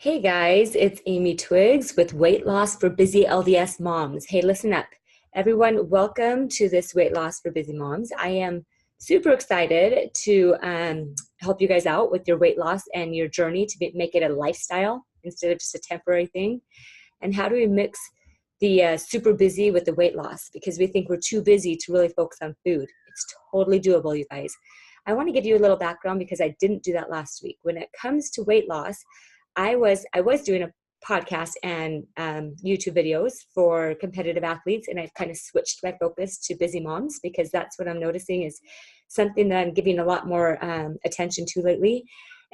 Hey guys, it's Amy Twiggs with Weight Loss for Busy LDS Moms. Hey, listen up. Everyone, welcome to this Weight Loss for Busy Moms. I am super excited to help you guys out with your weight loss and your journey to make it a lifestyle instead of just a temporary thing. And how do we mix the super busy with the weight loss? Because we think we're too busy to really focus on food. It's totally doable, you guys. I want to give you a little background because I didn't do that last week. When it comes to weight loss, I was doing a podcast and YouTube videos for competitive athletes, and I've kind of switched my focus to busy moms because that's what I'm noticing is something that I'm giving a lot more attention to lately.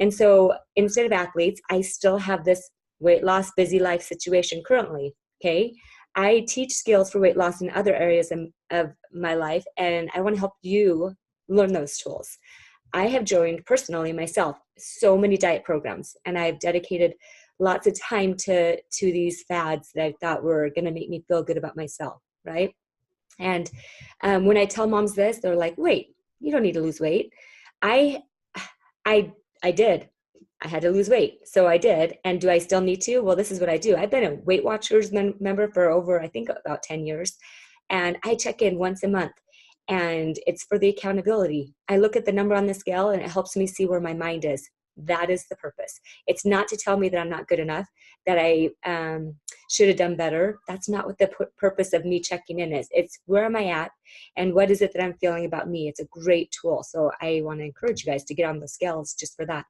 And so instead of athletes, I still have this weight loss, busy life situation currently. Okay. I teach skills for weight loss in other areas of my life, and I want to help you learn those tools. I have joined personally myself so many diet programs, and I've dedicated lots of time to these fads that I thought were going to make me feel good about myself, right? And when I tell moms this, they're like, "Wait, you don't need to lose weight." I, I, I did. I had to lose weight, so I did. And do I still need to? Well, this is what I do. I've been a Weight Watchers member for over, I think, about 10 years, and I check in once a month. And it's for the accountability. I look at the number on the scale and it helps me see where my mind is. That is the purpose. It's not to tell me that I'm not good enough, that I should have done better. That's not what the purpose of me checking in is. It's where am I at and what is it that I'm feeling about me. It's a great tool. So I want to encourage you guys to get on the scales just for that.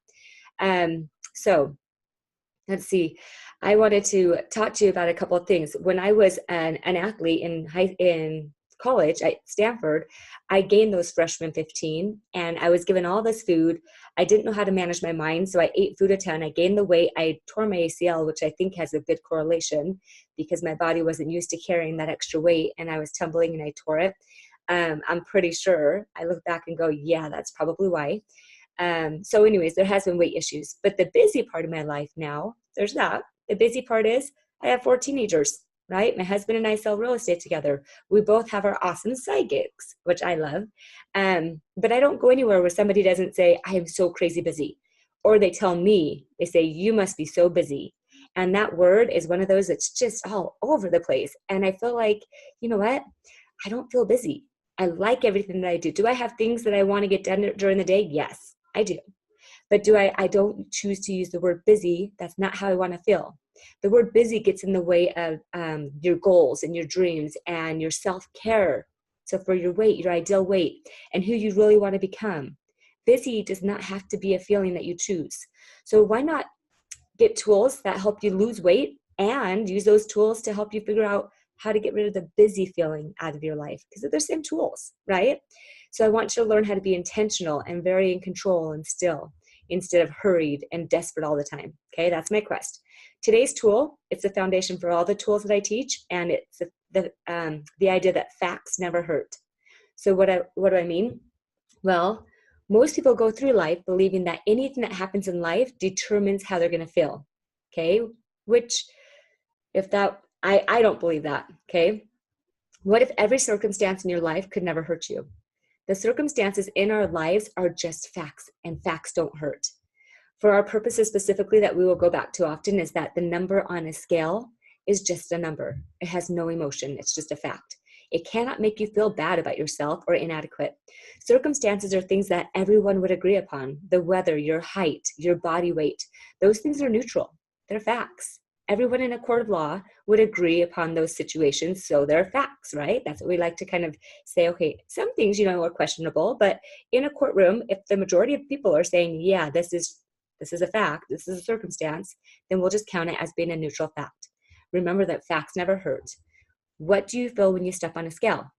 So let's see. I wanted to talk to you about a couple of things. When I was an athlete in college at Stanford, I gained those freshman 15 and I was given all this food. I didn't know how to manage my mind, so I ate food a ton. I gained the weight. I tore my ACL, which I think has a good correlation because my body wasn't used to carrying that extra weight and I was tumbling and I tore it. I'm pretty sure. I look back and go, yeah, that's probably why. So anyways, there has been weight issues, but the busy part of my life now, there's that. The busy part is I have 4 teenagers, right? My husband and I sell real estate together. We both have our awesome side gigs, which I love. But I don't go anywhere where somebody doesn't say, I am so crazy busy. Or they tell me, they say, you must be so busy. And that word is one of those that's just all over the place. And I feel like, you know what? I don't feel busy. I like everything that I do. Do I have things that I want to get done during the day? Yes, I do. But I don't choose to use the word busy. That's not how I want to feel. The word busy gets in the way of your goals and your dreams and your self-care. So for your weight, your ideal weight, and who you really want to become. Busy does not have to be a feeling that you choose. So why not get tools that help you lose weight and use those tools to help you figure out how to get rid of the busy feeling out of your life, because they're the same tools, right? So I want you to learn how to be intentional and very in control and still instead of hurried and desperate all the time. Okay, that's my quest. Today's tool, it's the foundation for all the tools that I teach, and it's the idea that facts never hurt. So what do I mean? Well, most people go through life believing that anything that happens in life determines how they're going to feel. Okay, which if that I don't believe that. Okay, what if every circumstance in your life could never hurt you? The circumstances in our lives are just facts, and facts don't hurt. For our purposes specifically that we will go back to often is that the number on a scale is just a number. It has no emotion. It's just a fact. It cannot make you feel bad about yourself or inadequate. Circumstances are things that everyone would agree upon. The weather, your height, your body weight, those things are neutral. They're facts. Everyone in a court of law would agree upon those situations, so they're facts, right? That's what we like to kind of say, okay, some things, are questionable, but in a courtroom, if the majority of people are saying, yeah, this is a fact, this is a circumstance, then we'll just count it as being a neutral fact. Remember that facts never hurt. What do you feel when you step on a scale?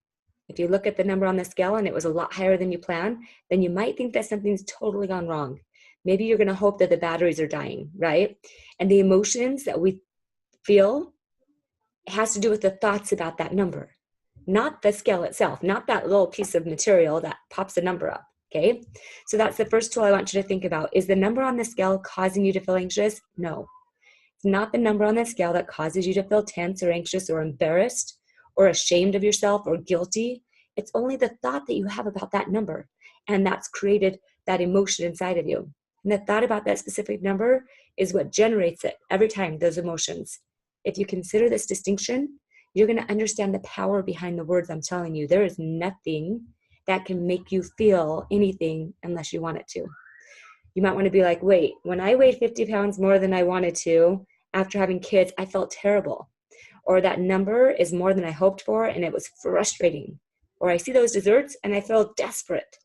If you look at the number on the scale and it was a lot higher than you planned, then you might think that something's totally gone wrong. Maybe you're going to hope that the batteries are dying, right? And the emotions that we feel has to do with the thoughts about that number, not the scale itself, not that little piece of material that pops a number up, okay? So that's the first tool I want you to think about. Is the number on the scale causing you to feel anxious? No. It's not the number on the scale that causes you to feel tense or anxious or embarrassed or ashamed of yourself or guilty. It's only the thought that you have about that number, and that's created that emotion inside of you. And the thought about that specific number is what generates it every time, those emotions. If you consider this distinction, you're going to understand the power behind the words I'm telling you. There is nothing that can make you feel anything unless you want it to. You might want to be like, wait, when I weighed 50 pounds more than I wanted to after having kids, I felt terrible. Or that number is more than I hoped for and it was frustrating. Or I see those desserts and I feel desperate.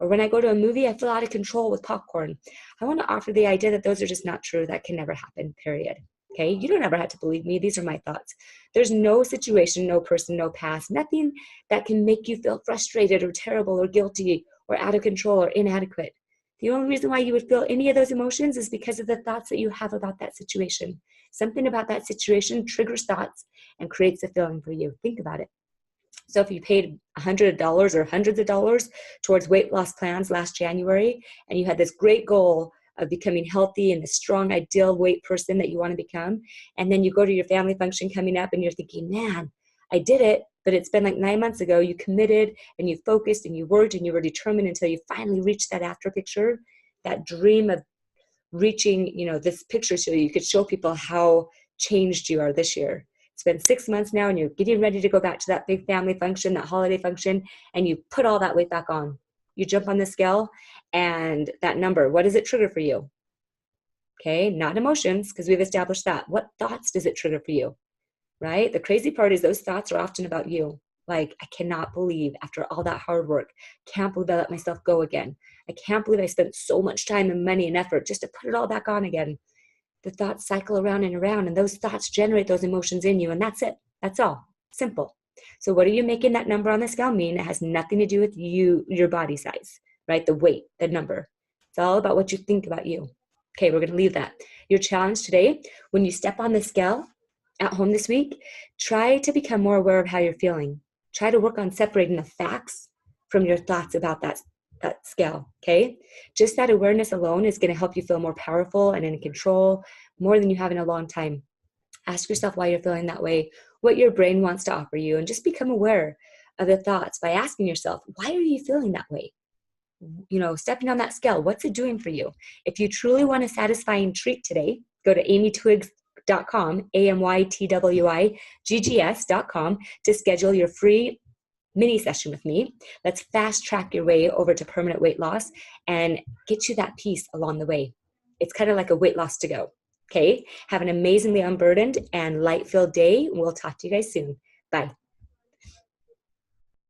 Or when I go to a movie, I feel out of control with popcorn. I want to offer the idea that those are just not true. That can never happen, period. Okay, you don't ever have to believe me. These are my thoughts. There's no situation, no person, no past, nothing that can make you feel frustrated or terrible or guilty or out of control or inadequate. The only reason why you would feel any of those emotions is because of the thoughts that you have about that situation. Something about that situation triggers thoughts and creates a feeling for you. Think about it. So if you paid $100 or hundreds of dollars towards weight loss plans last January, and you had this great goal of becoming healthy and the strong, ideal weight person that you want to become, and then you go to your family function coming up and you're thinking, man, I did it, but it's been like 9 months ago. You committed and you focused and you worked and you were determined until you finally reached that after picture, that dream of reaching, this picture so you could show people how changed you are this year. It's been 6 months now and you're getting ready to go back to that big family function, that holiday function, and you put all that weight back on. You jump on the scale and that number, what does it trigger for you? Okay, not emotions, because we've established that. What thoughts does it trigger for you? Right? The crazy part is those thoughts are often about you. Like, I cannot believe after all that hard work, can't believe I let myself go again. I can't believe I spent so much time and money and effort just to put it all back on again. The thoughts cycle around and around, and those thoughts generate those emotions in you, and that's it. That's all. Simple. So what are you making that number on the scale mean? It has nothing to do with you, your body size, right? The weight, the number. It's all about what you think about you. Okay, we're going to leave that. Your challenge today, when you step on the scale at home this week, try to become more aware of how you're feeling. Try to work on separating the facts from your thoughts about that scale, okay? Just that awareness alone is going to help you feel more powerful and in control, more than you have in a long time. Ask yourself why you're feeling that way, what your brain wants to offer you, and just become aware of the thoughts by asking yourself, why are you feeling that way? Stepping on that scale, what's it doing for you? If you truly want a satisfying treat today, go to amytwiggs.com, AMYTWIGGS.com to schedule your free mini session with me. Let's fast track your way over to permanent weight loss and get you that peace along the way. It's kind of like a weight loss to go. Okay? Have an amazingly unburdened and light-filled day. We'll talk to you guys soon. Bye.